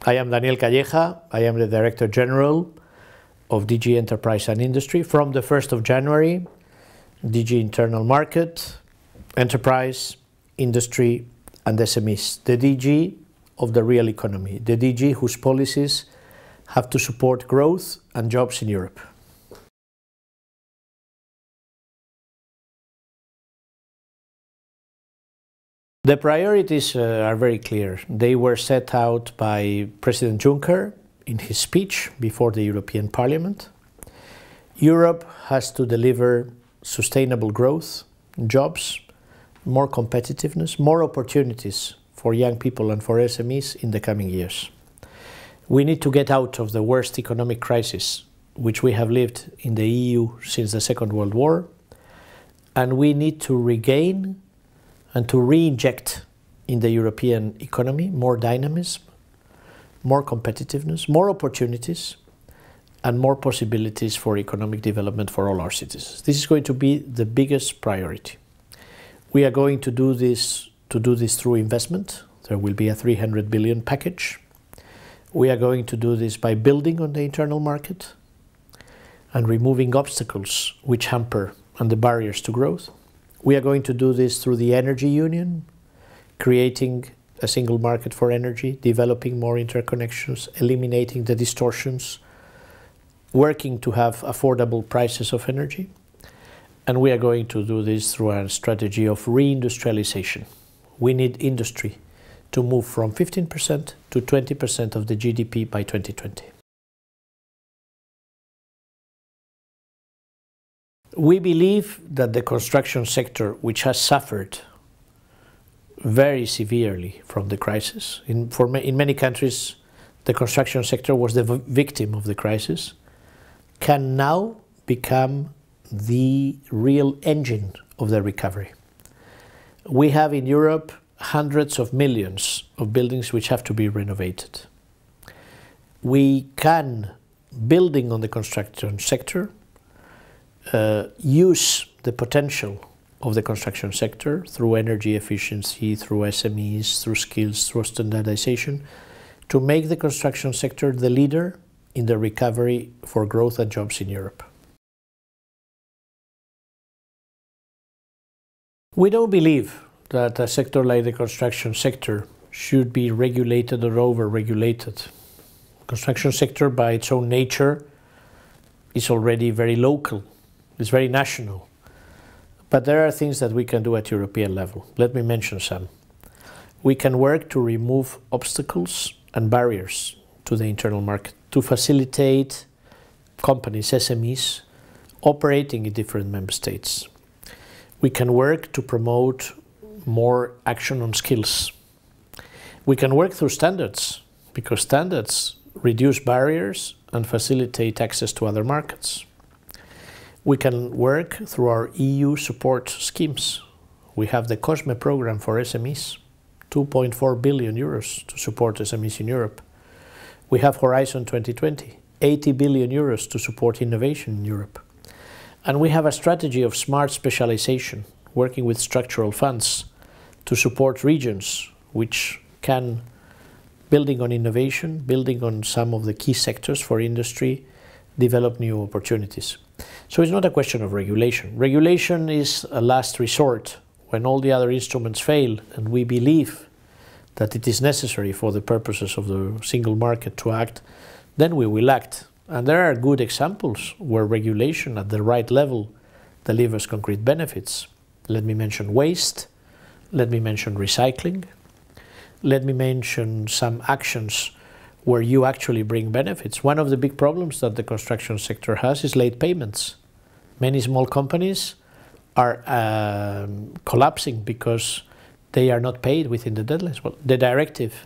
I am Daniel Calleja. I am the Director General of DG Enterprise and Industry. From the 1st of January, DG Internal Market, Enterprise, Industry and SMEs. The DG of the real economy. The DG whose policies have to support growth and jobs in Europe. The priorities are very clear. They were set out by President Juncker in his speech before the European Parliament. Europe has to deliver sustainable growth, jobs, more competitiveness, more opportunities for young people and for SMEs in the coming years. We need to get out of the worst economic crisis which we have lived in the EU since the Second World War, and we need to regain and to re-inject in the European economy more dynamism, more competitiveness, more opportunities, and more possibilities for economic development for all our citizens. This is going to be the biggest priority. We are going to do this through investment. There will be a 300 billion package. We are going to do this by building on the internal market and removing obstacles which hamper and the barriers to growth. We are going to do this through the energy union, creating a single market for energy, developing more interconnections, eliminating the distortions, working to have affordable prices of energy. And we are going to do this through a strategy of reindustrialization. We need industry to move from 15% to 20% of the GDP by 2020. We believe that the construction sector, which has suffered very severely from the crisis, in many countries the construction sector was the victim of the crisis, can now become the real engine of the recovery. We have in Europe hundreds of millions of buildings which have to be renovated. We can, building on the construction sector, use the potential of the construction sector through energy efficiency, through SMEs, through skills, through standardization, to make the construction sector the leader in the recovery for growth and jobs in Europe. We don't believe that a sector like the construction sector should be regulated or over-regulated. The construction sector, by its own nature, is already very local. It's very national. But there are things that we can do at European level. Let me mention some. We can work to remove obstacles and barriers to the internal market, to facilitate companies, SMEs, operating in different member states. We can work to promote more action on skills. We can work through standards, because standards reduce barriers and facilitate access to other markets. We can work through our EU support schemes. We have the COSME program for SMEs, 2.4 billion euros to support SMEs in Europe. We have Horizon 2020, 80 billion euros to support innovation in Europe. And we have a strategy of smart specialization, working with structural funds to support regions which can, building on innovation, building on some of the key sectors for industry, develop new opportunities. So it's not a question of regulation. Regulation is a last resort when all the other instruments fail, and we believe that it is necessary for the purposes of the single market to act, then we will act. And there are good examples where regulation at the right level delivers concrete benefits. Let me mention waste, let me mention recycling, let me mention some actions where you actually bring benefits. One of the big problems that the construction sector has is late payments. Many small companies are collapsing because they are not paid within the deadlines. Well, the directive,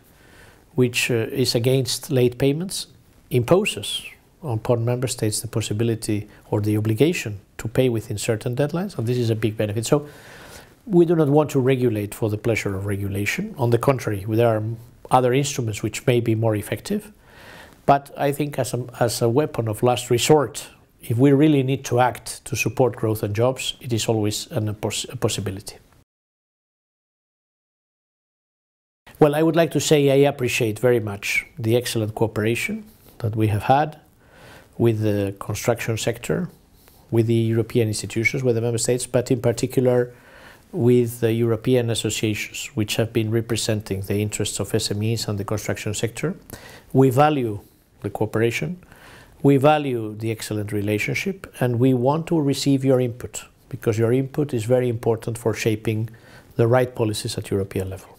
which is against late payments, imposes upon member states the possibility or the obligation to pay within certain deadlines, and this is a big benefit. So we do not want to regulate for the pleasure of regulation. On the contrary, there are other instruments which may be more effective, but I think as a weapon of last resort, if we really need to act to support growth and jobs, it is always a possibility. Well, I would like to say I appreciate very much the excellent cooperation that we have had with the construction sector, with the European institutions, with the member states, but in particular with the European associations, which have been representing the interests of SMEs and the construction sector. We value the cooperation, we value the excellent relationship, and we want to receive your input, because your input is very important for shaping the right policies at European level.